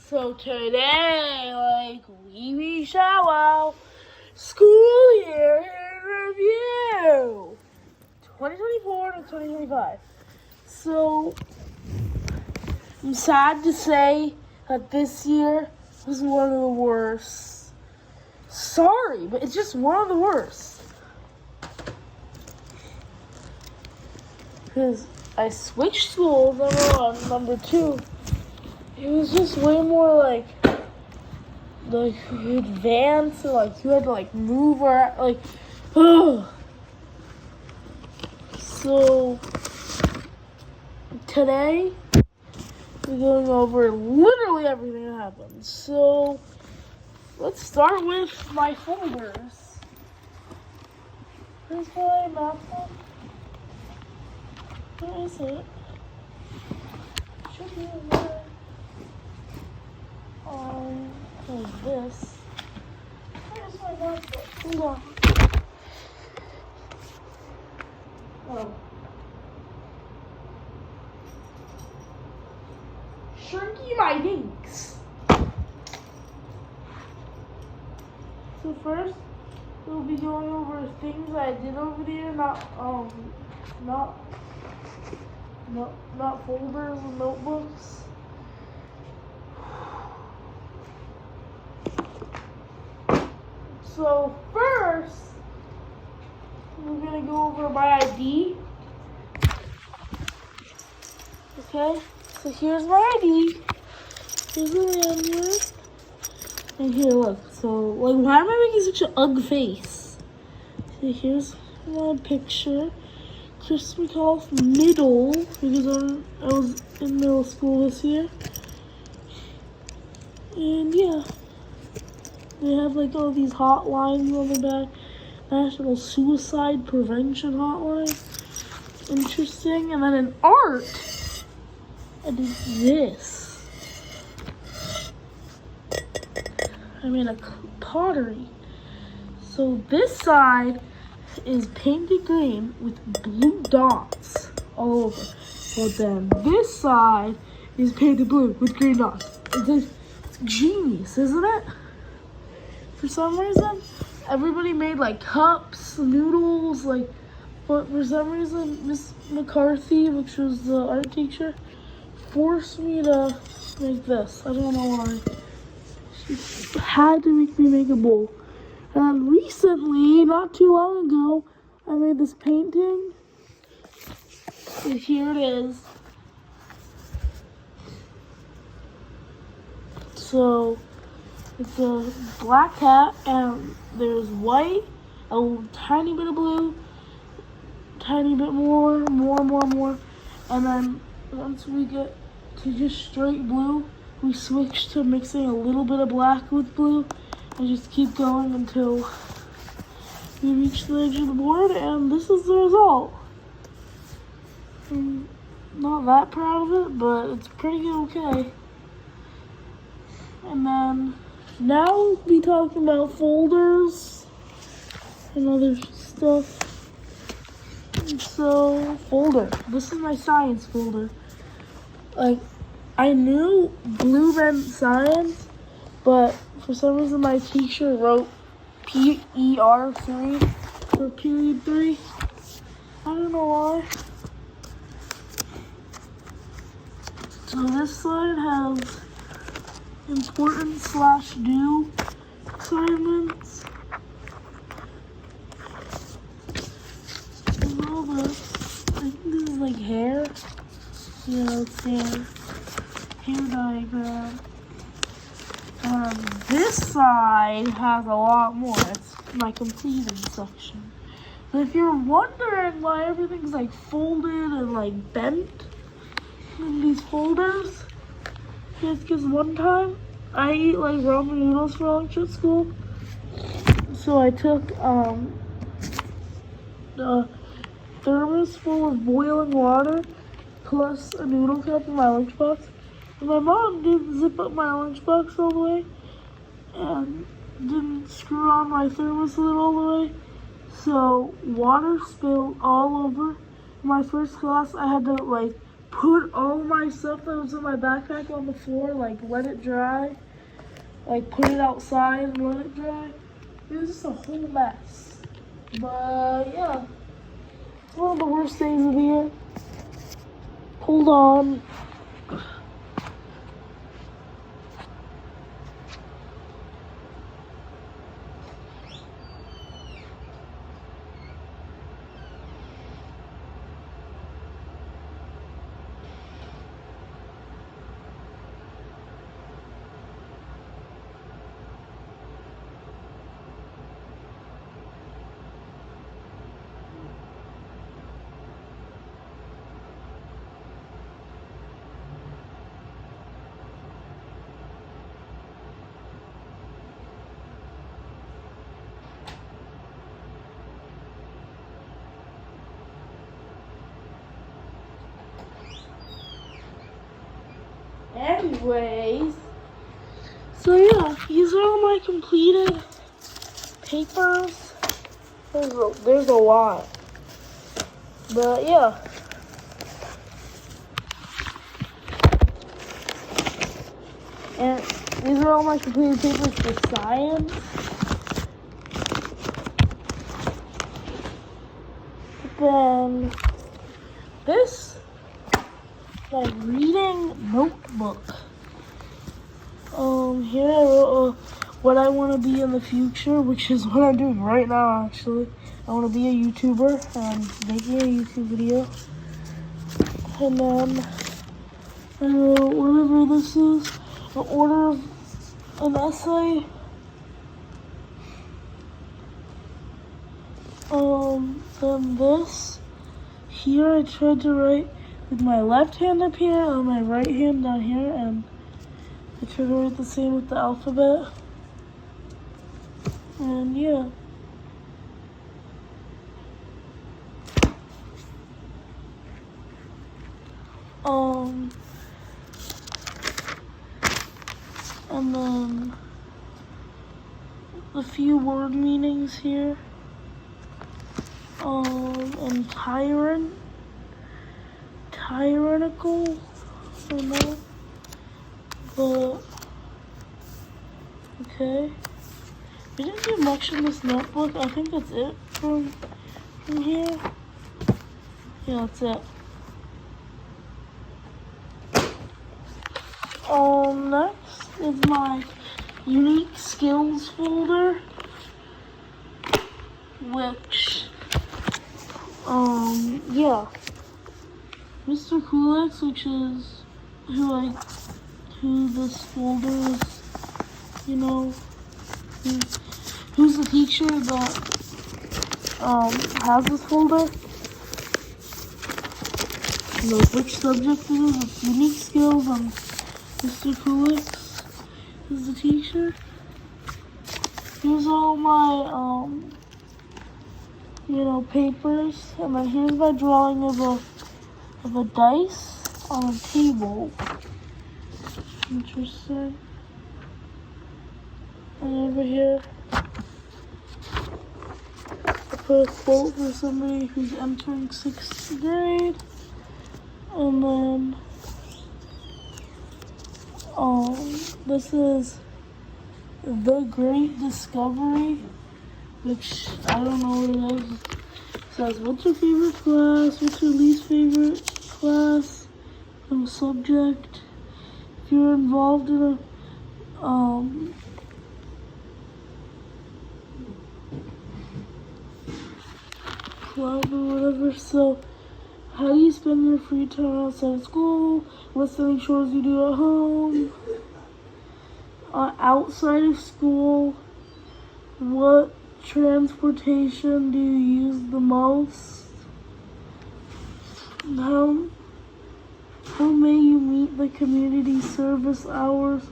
So today, we shall wow school year in review 2024 to 2025. So I'm sad to say that this year was one of the worst. Sorry, but it's just one of the worst. Because I switched schools, number one. Number two, it was just way more like advanced, and you had to move around, ugh. So today we're going over literally everything that happened. So let's start with my folders. Here's my math one. Where is it? Should be in there. Like this. Where's my notebook? Hold on. Oh. Shrinky my dinks. So first, we'll be going over things I did over the year, not folders and notebooks. So first, we're gonna go over my ID. Okay, so here's my ID. Here's the lanyard. And here, look. So, why am I making such an ugly face? So here's my picture. Chris McAuliffe Middle, because I was in middle school this year. And yeah. They have all these hotlines on the back. National Suicide Prevention Hotline. Interesting. And then in art, I did this. I made a pottery. So this side is painted green with blue dots all over. But then this side is painted blue with green dots. It's genius, isn't it? For some reason, everybody made cups, noodles, but for some reason, Miss McCarthy, which was the art teacher, forced me to make this. I don't know why. She had to make me make a bowl. And recently, not too long ago, I made this painting. And here it is. So it's a black cat, and there's white, a tiny bit of blue, tiny bit more, and then once we get to just straight blue, we switch to mixing a little bit of black with blue, and just keep going until we reach the edge of the board, and this is the result. I'm not that proud of it, but it's pretty okay. And then now we'll be talking about folders and other stuff. And so, folder. This is my science folder. I knew blue meant science, but for some reason my teacher wrote PER3 for period 3. I don't know why. So this slide has important/due assignments. And all this. I think this is hair. Yeah, it's hair. Hair diagram. This side has a lot more. It's my completed section. But if you're wondering why everything's folded and bent in these folders, it's because one time I eat ramen noodles for lunch at school. So I took a thermos full of boiling water plus a noodle cup in my lunchbox. And my mom didn't zip up my lunchbox all the way and didn't screw on my thermos lid all the way. So water spilled all over. In my first class, I had to put all my stuff that was in my backpack on the floor, like let it dry, like put it outside and let it dry. It was just a whole mess. But yeah, it's one of the worst days of the year. Hold on. Anyways, so yeah, these are all my completed papers. There's a lot, but yeah. And these are all my completed papers for science. But then this, my reading notebook. Here I wrote what I want to be in the future, which is what I'm doing right now. Actually, I want to be a YouTuber and making a YouTube video. And then I wrote whatever this is, the order of an essay. Then this here I tried to write with my left hand up here and my right hand down here, and I tried to write the same with the alphabet. And yeah. And then a few word meanings here. And tyrannical, I don't know, but okay. We didn't do much in this notebook. I think that's it from here. Yeah, that's it. Next is my unique skills folder, which, yeah, Mr. Kulix, which is who this folder is, you know, who's the teacher that, has this folder, knows which subject it is. It's unique skills, and Mr. Kulix is the teacher. Here's all my, you know, papers, and then here's my drawing of a dice on a table. Interesting. And over here, I put a quote for somebody who's entering 6th grade. And then, this is The Great Discovery, which I don't know what it is. It says, what's your favorite class? What's your least favorite class? And subject. If you're involved in a, club or whatever. So, how do you spend your free time outside of school? What's the chores you do at home? Outside of school, what transportation do you use the most? How may you meet the community service hours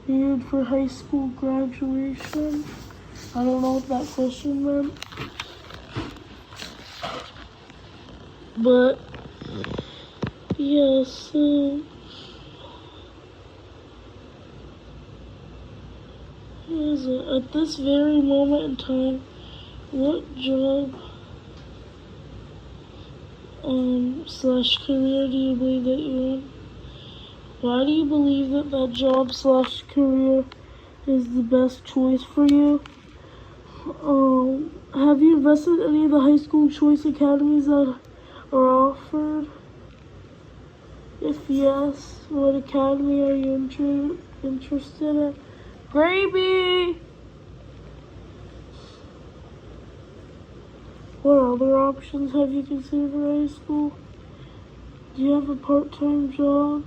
needed for high school graduation? I don't know what that question meant. But, yeah, so, at this very moment in time, what job slash career do you believe that you're in? Why do you believe that that job slash career is the best choice for you? Have you invested in any of the high school choice academies that are offered? If yes, what academy are you interested in? Gravy! What other options have you considered for high school? Do you have a part-time job?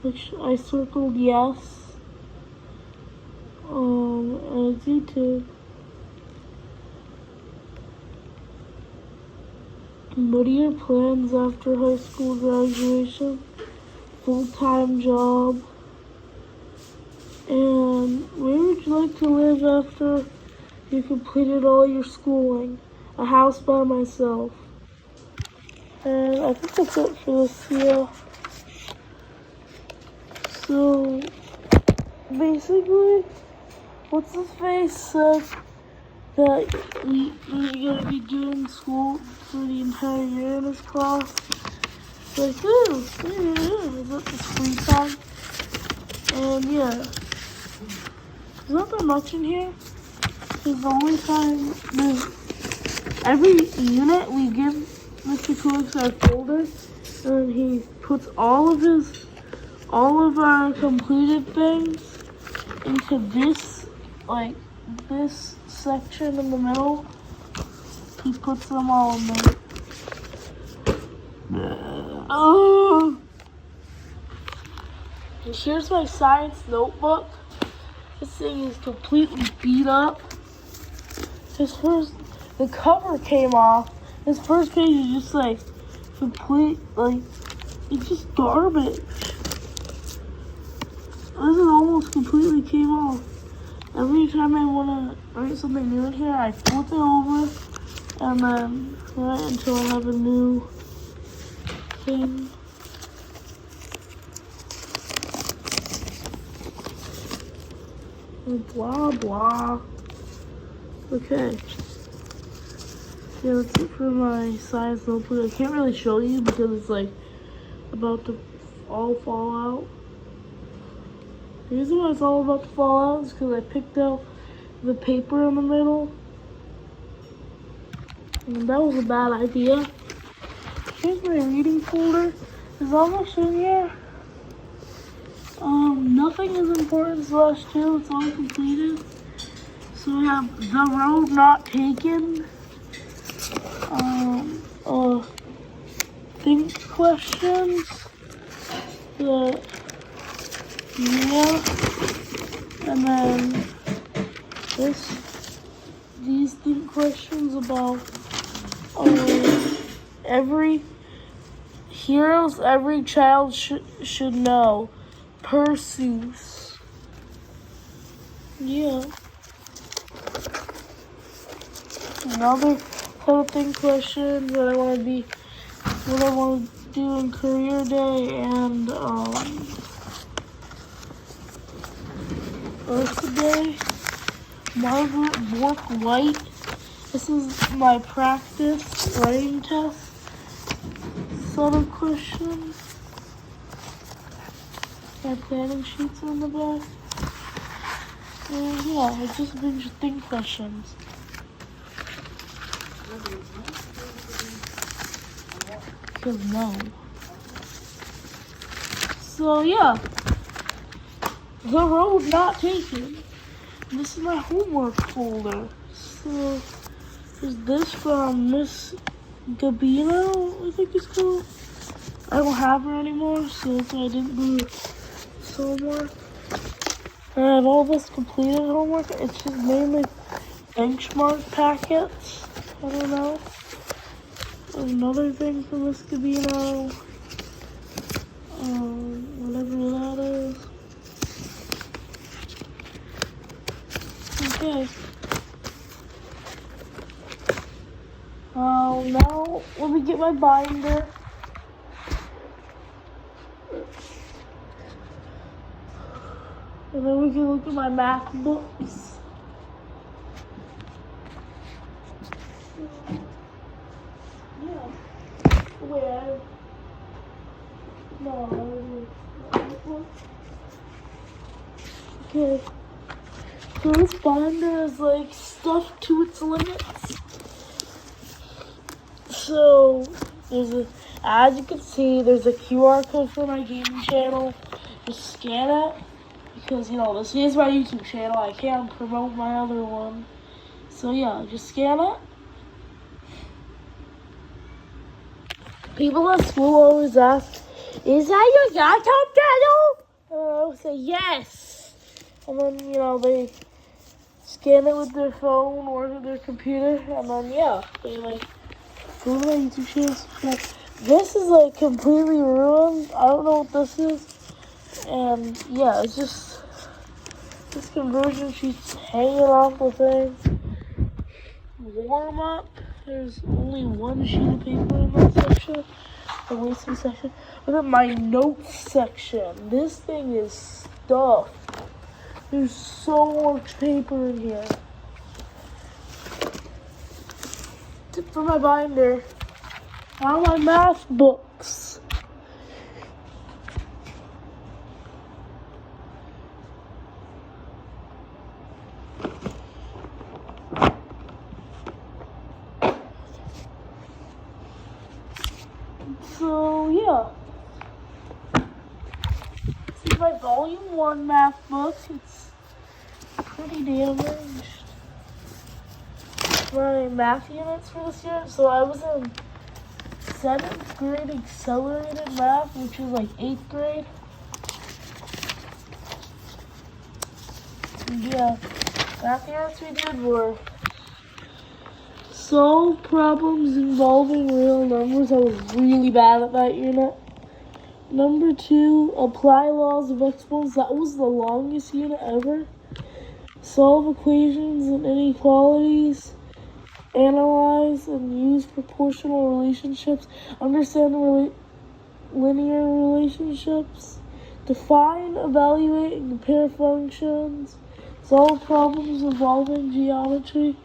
Which I circled yes. And I do too. What are your plans after high school graduation? Full-time job? And where would you like to live after you completed all your schooling? A house by myself. And I think that's it for this video. So, basically, what's his face said that you're gonna be doing school for the entire year in his class. Like, ooh, is that this free time? And yeah, there's not that much in here. Because the only time every unit we give Mr. Coolix our folder, and he puts all of our completed things into this, like this section in the middle. He puts them all in there. Oh! And here's my science notebook. This thing is completely beat up. The cover came off. His first page is just like complete, like it's just garbage. This is almost completely came off. Every time I want to write something new in here, I flip it over and then write until I have a new thing. Blah blah. Okay. Yeah, that's it for my science notebook. I can't really show you because it's like about to all fall out. The reason why it's all about to fall out is because I picked out the paper in the middle. And that was a bad idea. Here's my reading folder. It's almost in here. Nothing is important /2. It's all completed. So we have The Road Not Taken. Think questions. And then these think questions about every heroes every child should know. Perseus. Yeah. Another think question what I want to do in career day, and birthday. Margaret Bork White. This is my practice writing test set of questions. My planning sheets on the back. And yeah, it's just a bunch of think questions. Because no. So yeah. The Road Not Taken. This is my homework folder. So is this from Miss Gabino, I think it's called. I don't have her anymore, so that's why I didn't do this homework. I have all this completed homework. It's just mainly benchmark packets. I don't know. There's another thing from Miss Gabino. Whatever that is. Okay. Now let me get my binder. And then we can look at my math books. Yeah. No. Okay. So this binder is like stuffed to its limits. So as you can see, there's a QR code for my gaming channel. Just scan it because this is my YouTube channel. I can't promote my other one. So yeah, just scan it. People at school always ask, "Is that your YouTube channel?" And I always say yes. And then they scan it with their phone or with their computer, and then they like go to my YouTube channel. This is like completely ruined. I don't know what this is, and it's just this conversion sheet's hanging off the thing. Warm up. There's only one sheet of paper in that section, the wasting section. Look at my notes section. This thing is stuffed. There's so much paper in here. Tip for my binder. Now my math books. So this is my volume 1 math book. It's pretty damaged. My math units for this year. So I was in 7th grade accelerated math, which is like 8th grade. Math units we did were solve problems involving real numbers. I was really bad at that unit. Number 2, apply laws of exponents. That was the longest unit ever. Solve equations and inequalities. Analyze and use proportional relationships. Understand linear relationships. Define, evaluate, and compare functions. Solve problems involving geometry.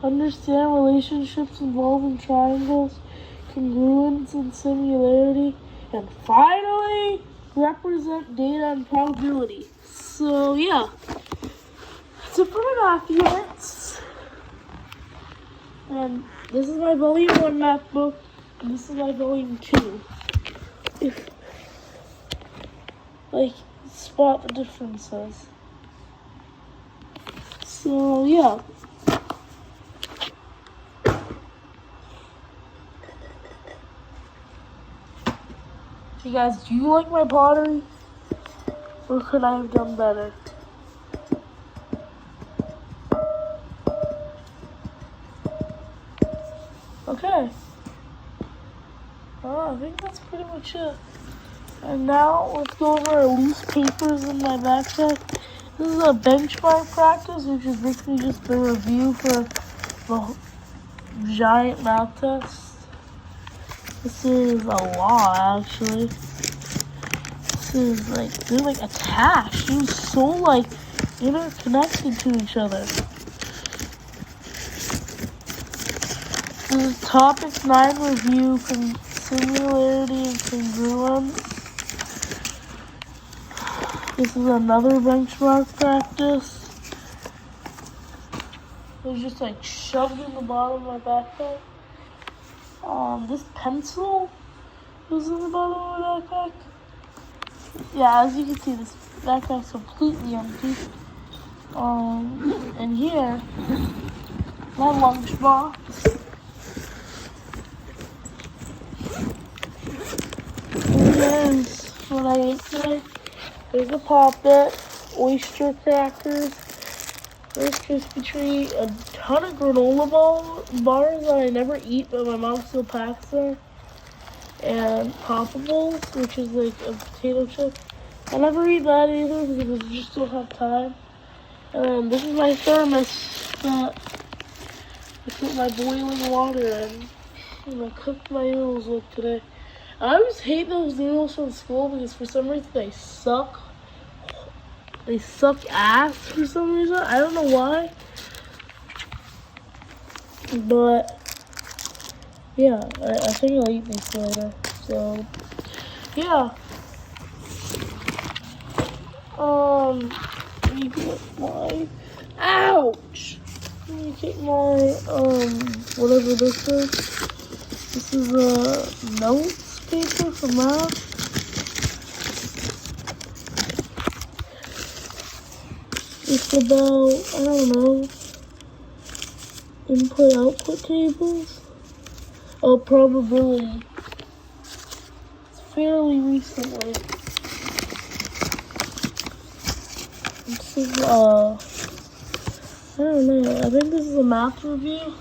Understand relationships involving triangles, congruence and similarity. And finally, represent data and probability. So that's it for my math units. And this is my volume 1 math book, and this is my volume 2. Spot the differences. So you guys, do you like my pottery? Or could I have done better? Okay. I think that's pretty much it. And now let's go over our loose papers in my backpack. This is a benchmark practice, which is basically just the review for the giant math test. This is a lot, actually. This is they're attached. They're so interconnected to each other. This is topic 9 review from similarity and congruence. This is another benchmark practice. It was just shoved in the bottom of my backpack. This pencil was in the bottom of my backpack. As you can see, this backpack's completely empty. And here, my lunchbox. And here's what I ate today. There's a Pop-It, oyster crackers, Rice Krispie Treat, a ton of granola bars that I never eat, but my mom still packs them, and Poppables, which is a potato chip. I never eat that either because I just don't have time. And then this is my thermos that I put my boiling water in, and I cooked my noodles with today. I always hate those noodles from school because for some reason they suck. They suck ass for some reason. I don't know why. But yeah, I think I'll eat these later. So, yeah. Let me get my, ouch! Let me get my, whatever this is. This is a notes paper for math. It's about, I don't know, input-output tables. Oh, probability. It's fairly recently. This is, I don't know, I think this is a math review.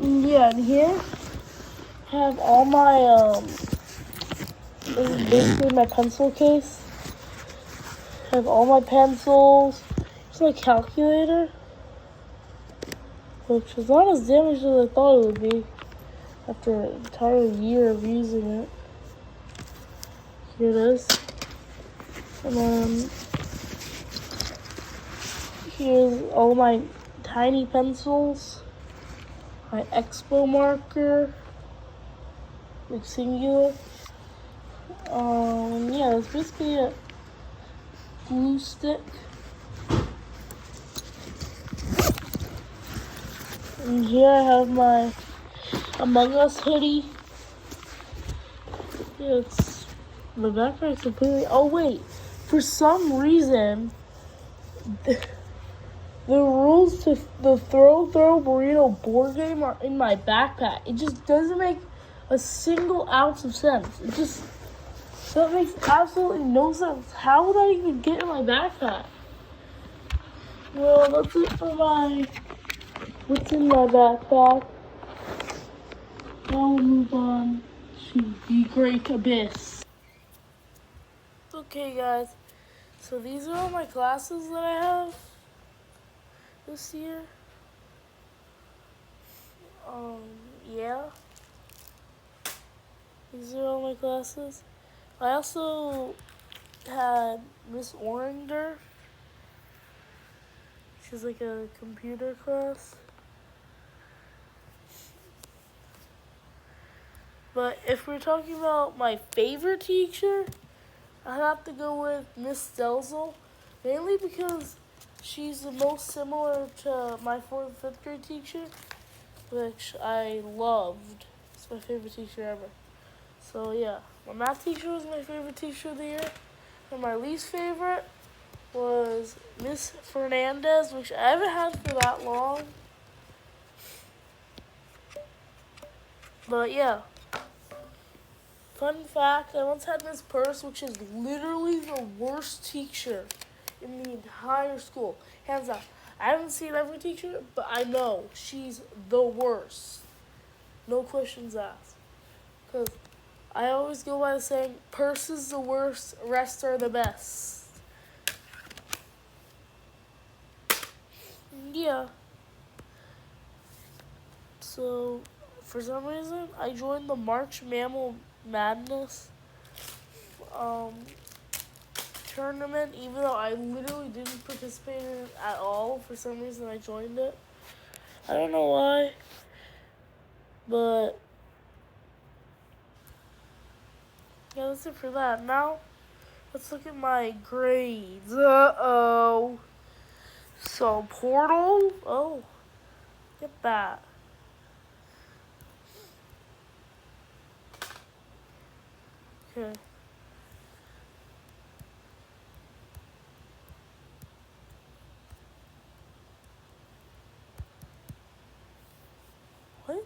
Yeah, and here I have all my, this is basically my pencil case. I have all my pencils. It's my calculator, which is not as damaged as I thought it would be after an entire year of using it. Here it is. And then here's all my tiny pencils, my Expo marker, like singular. Yeah, it's basically a glue stick. And here I have my Among Us hoodie. Yeah, it's my backpack's completely. Oh wait, for some reason, the rules to the throw burrito board game are in my backpack. It just doesn't make a single ounce of sense. That makes absolutely no sense. How would I even get in my backpack? Well, that's it for what's in my backpack. Now we'll move on to the Great Abyss. Okay, guys. So these are all my classes that I have this year. Yeah. These are all my classes. I also had Miss Orender. She's like a computer class. But if we're talking about my favorite teacher, I have to go with Miss Delzel, mainly because she's the most similar to my 4th and 5th grade teacher, which I loved. It's my favorite teacher ever. So yeah, my math teacher was my favorite teacher of the year, and my least favorite was Miss Fernandez, which I haven't had for that long. But yeah. Fun fact, I once had Miss Purse, which is literally the worst teacher in the entire school. Hands down. I haven't seen every teacher, but I know she's the worst. No questions asked. Because I always go by the saying, Purse is the worst, rest are the best. Yeah. So, for some reason, I joined the March Mammal Madness tournament, even though I literally didn't participate in it at all. For some reason, I joined it. I don't know why, but yeah, that's it for that. Now, let's look at my grades. Uh-oh. So, Portal. Oh, get that. Okay. What?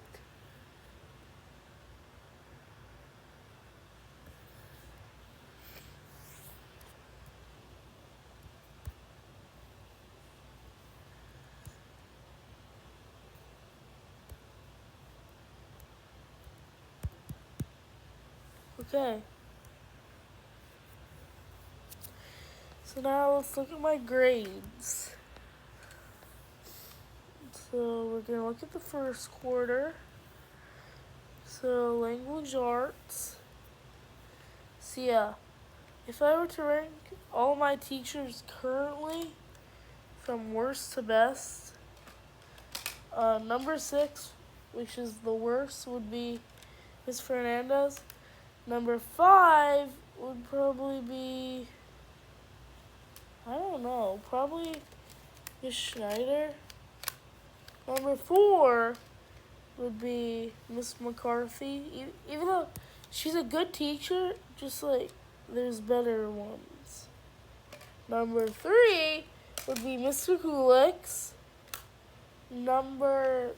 Okay. So now let's look at my grades. So we're going to look at the first quarter. So language arts. So yeah, if I were to rank all my teachers currently from worst to best, Number 6, which is the worst, would be Miss Fernandez. Number 5 would probably be, I don't know, probably Miss Schneider. Number 4 would be Miss McCarthy. Even though she's a good teacher, just like there's better ones. Number 3 would be Mr. Kulix. Number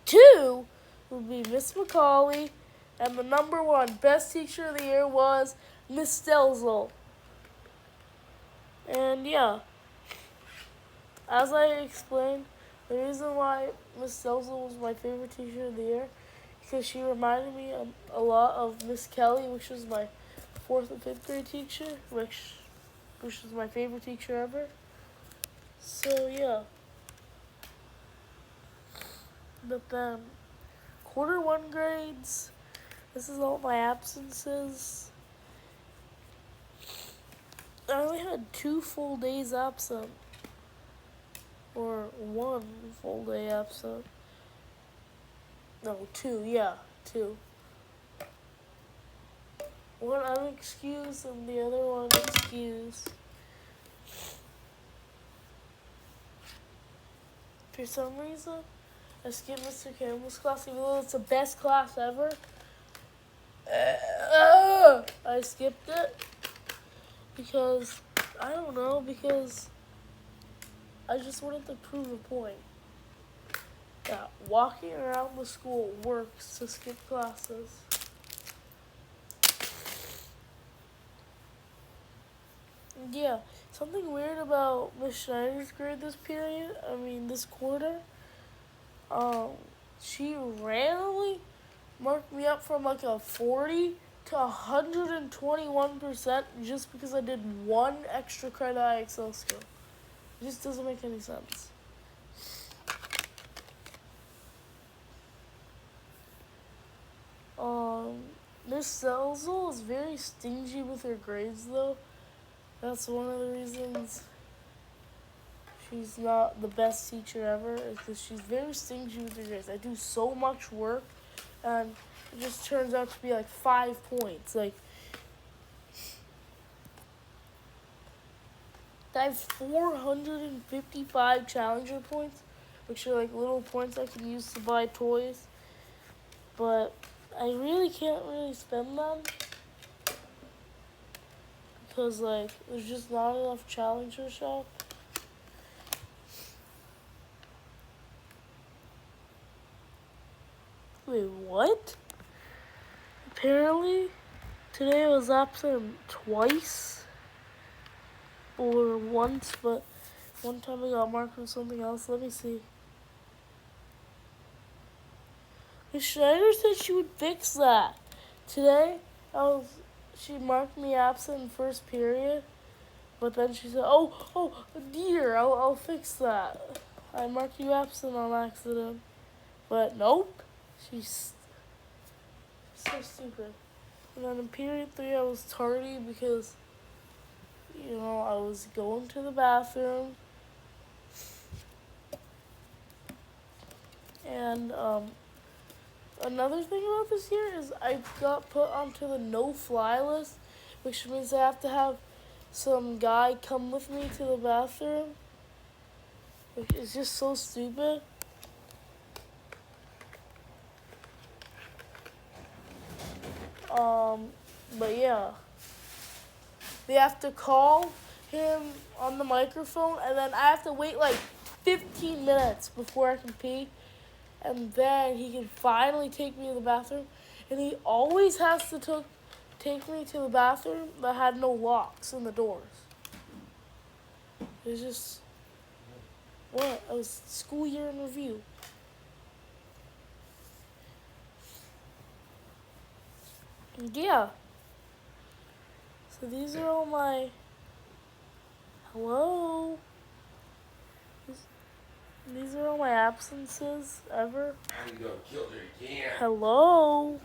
2 would be Miss McCauley. And the number 1 best teacher of the year was Miss Stelzel. And yeah, as I explained, the reason why Miss Stelzel was my favorite teacher of the year because she reminded me a lot of Miss Kelly, which was my 4th and 5th grade teacher, which is my favorite teacher ever. So yeah. But then, quarter 1 grades, this is all my absences. I only had 2 full days absent. Or 1 full day absent. No, 2, yeah, 2. One unexcused and the other one excused. For some reason, I skipped Mr. Campbell's class, even though it's the best class ever. I skipped it because, I don't know, because I just wanted to prove a point. That walking around the school works to skip classes. Yeah, something weird about Miss Schneider's grade this quarter. She randomly marked me up from like a 40 to 121% just because I did 1 extra credit IXL skill. It just doesn't make any sense. Miss Stelzel is very stingy with her grades though. That's one of the reasons she's not the best teacher ever, is because she's very stingy with her grades. I do so much work, and it just turns out to be like 5 points. Like, I have 455 challenger points, which are like little points I can use to buy toys. But I really can't spend them because like there's just not enough challenger shop. Wait, what? Apparently, today I was absent twice. Or once, but one time I got marked with something else. Let me see. Miss Schneider said she would fix that. Today, she marked me absent in first period. But then she said, oh dear, I'll fix that. I marked you absent on accident. But nope. She's so stupid. And then in period 3, I was tardy because, I was going to the bathroom. And another thing about this year is I got put onto the no-fly list, which means I have to have some guy come with me to the bathroom, which is just so stupid. But yeah, they have to call him on the microphone, and then I have to wait like 15 minutes before I can pee, and then he can finally take me to the bathroom. And he always has to take me to the bathroom that had no locks in the doors. It's just, what? It was school year in review. And yeah. So these are all my, hello? These are all my absences ever. I'm gonna kill her again. Hello?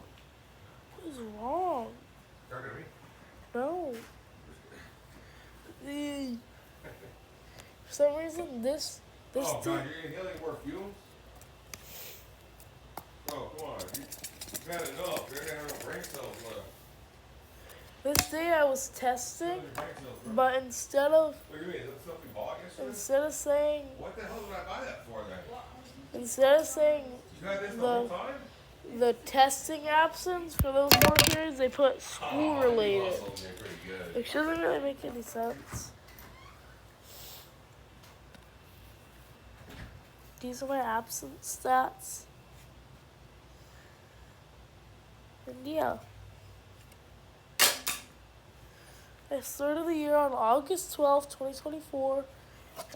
What is wrong? Talking to me? No. For some reason, this This Oh, day, God, you're inhaling more fumes? Oh, come on. You've had enough. You're going to have no brain cells left. this day I was testing, Kill your brain cells, bro. but instead of What do you mean? Is that stuff you bought yesterday? saying What the hell did I buy that for then? You had this the whole time? the testing absence for those markers, they put school related, You also did pretty good. which doesn't really make any sense. These are my absence stats. And yeah. I started the year on August 12th, 2024,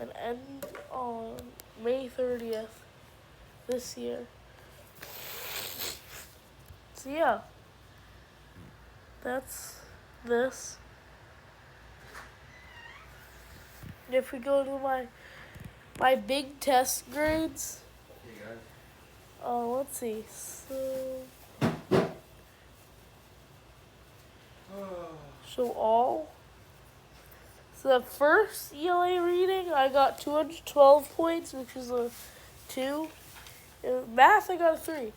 and end on May 30th this year. So yeah, that's this. If we go to my big test grades, Hey, guys. let's see. So all. So the first ELA reading, I got 212 points, which is a 2. In math, I got a 3.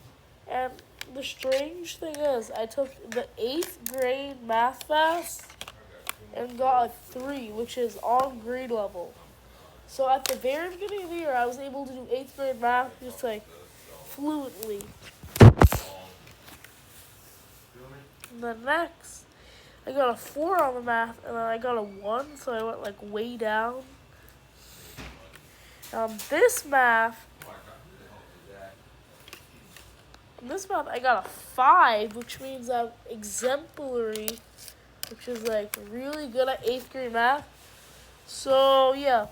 And the strange thing is, I took the 8th grade math fast and got a 3, which is on grade level. So at the very beginning of the year, I was able to do 8th grade math just like fluently. And then next, I got a 4 on the math, and then I got a 1, so I went like way down. This math, I got a 5, which means I'm exemplary, which is like really good at 8th grade math. So yeah.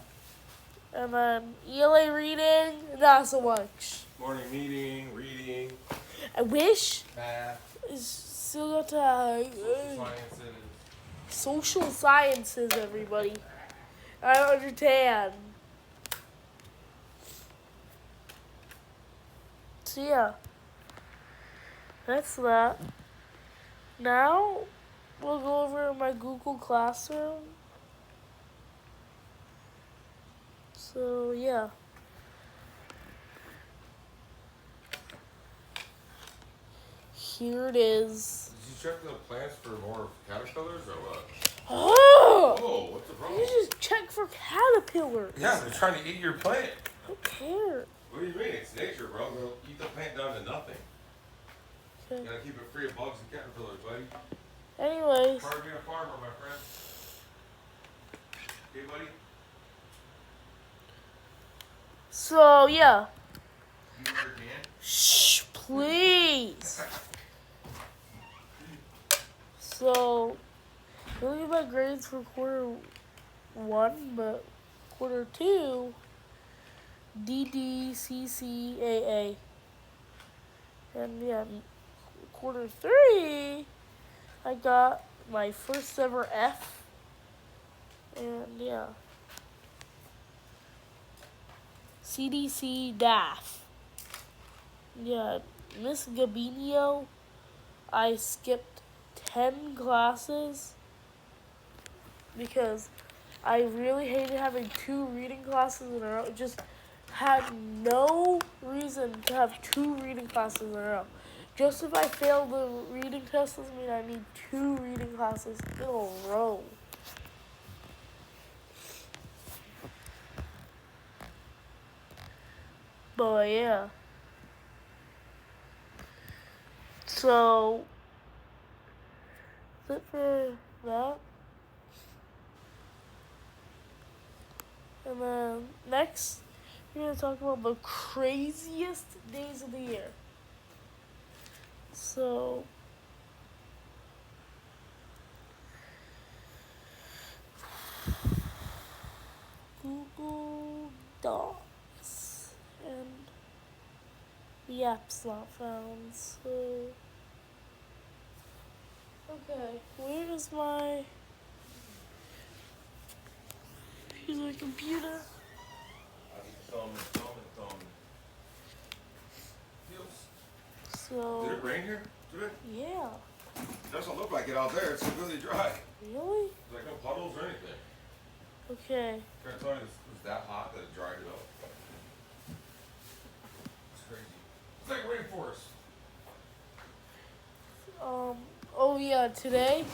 And then ELA reading, not so much. Morning meeting, reading, I wish math, still got to sciences. social sciences, everybody. I don't understand. So yeah, that's that. Now we'll go over my Google Classroom. So yeah. Here it is. Did you check the plants for more caterpillars or what? Oh! Oh, what's the problem? You just check for caterpillars. Yeah, they're trying to eat your plant. Who cares? What do you mean? It's nature, bro. They'll eat the plant down to nothing. Okay. You gotta keep it free of bugs and caterpillars, buddy. Anyways. Part of being a farmer, my friend. Okay, buddy? So yeah. You understand? Shh, please. So, look at my grades for quarter 1, but quarter 2, DDCCAA. And yeah, quarter 3, I got my first ever F. And yeah. CDC DAF. Yeah, Miss Gabinio, I skipped 10 classes because I really hated having 2 reading classes in a row. It just had no reason to have 2 reading classes in a row. Just if I failed the reading test doesn't mean I need 2 reading classes in a row. But yeah. So, that's it for that. And then next, we're going to talk about the craziest days of the year. So, Google Docs, and the app's not found, so, okay, where is my computer? So, Did it rain here today? yeah, It doesn't look like it out there. It's really dry. really? There's like no puddles or anything. Okay, Trying to tell you, it was that hot that it dried it up. It's like rainforest. Oh yeah, today,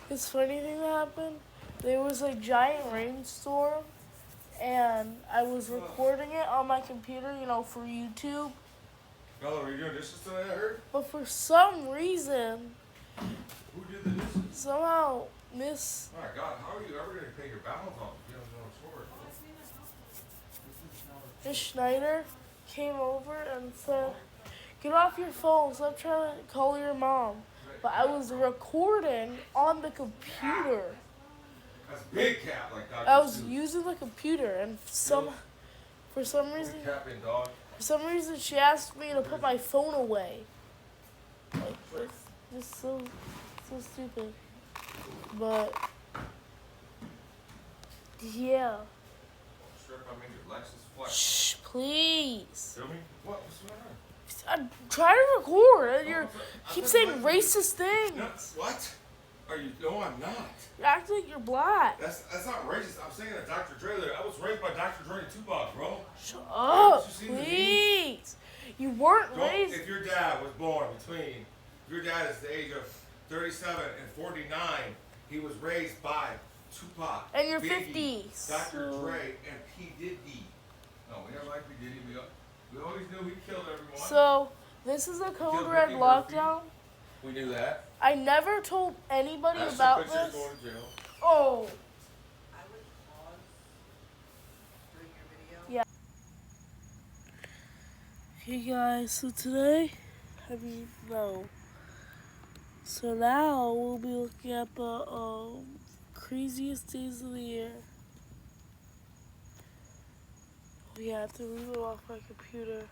this funny thing that happened, there was a giant rainstorm, and I was recording it on my computer, for YouTube. Bella, are you doing dishes today, I heard? But for some reason, Who did the dishes? somehow Miss My God, how are you ever going to pay your balance off if you don't know chores? Miss Schneider came over and said, "Get off your phone, stop trying to call your mom." But I was recording on the computer. That's big cat like Dr. I was Seuss. using the computer, and for some reason, Big cat being dog. she asked me to put my phone away. Like, it's just so stupid. But yeah. Strip, I mean, your Lexus Flex. Shh, please. Feel me? What? What's going on? I'm trying to record, and you I keep thought saying you racist No, things. what? Are you? No, I'm not. You act like you're black. That's not racist. I'm saying that Dr. Dre. I was raised by Dr. Dre and Tupac, bro. Shut up, you seen the meme? please. You weren't Don't, raised. if your dad was born between, if your dad is the age of 37 and 49, he was raised by Tupac, And you're Biggie, 50s. Dr. So- Dre, and P. Diddy. No, we never liked P. Diddy. We always knew he killed everyone. So, this is a code Killed red Ricky Murphy. lockdown. We knew that. I never told anybody That's about the picture this. going to jail. Oh. I would pause during your video. Hey guys, so today, So now we'll be looking at the craziest days of the year. Oh yeah, I have to leave it off my computer.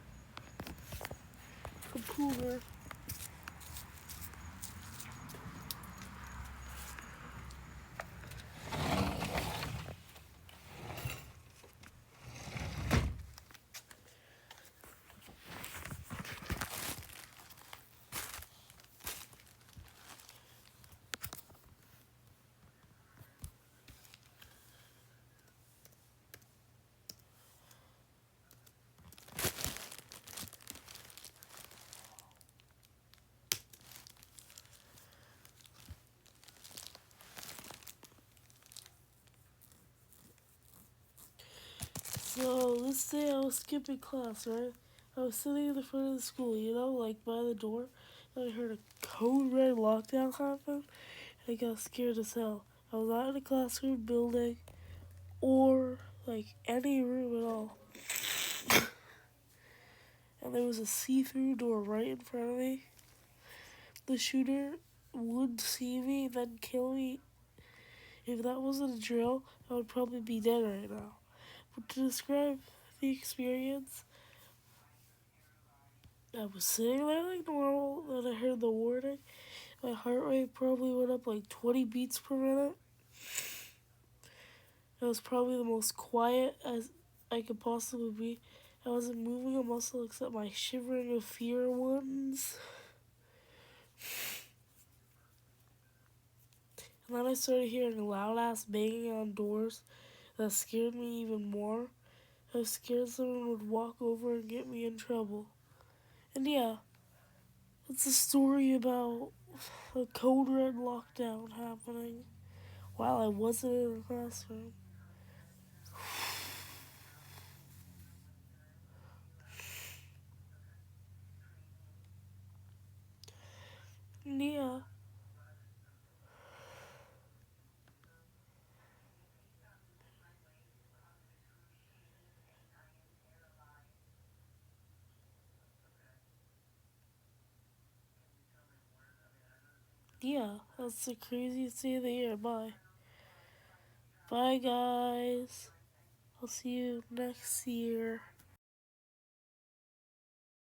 So this day I was skipping class, right? I was sitting in the front of the school, like by the door, and I heard a code red lockdown happen, and I got scared as hell. I was not in a classroom building or like any room at all. And there was a see-through door right in front of me. The shooter would see me, then kill me. If that wasn't a drill, I would probably be dead right now. But to describe the experience, I was sitting there like normal, then I heard the warning. My heart rate probably went up like 20 beats per minute. It was probably the most quiet as I could possibly be. I wasn't moving a muscle except my shivering of fear ones. And then I started hearing loud ass banging on doors that scared me even more. I was scared someone would walk over and get me in trouble. And yeah, it's a story about a code red lockdown happening while I wasn't in a classroom. And yeah. Yeah, that's the craziest day of the year. Bye. Bye, guys. I'll see you next year.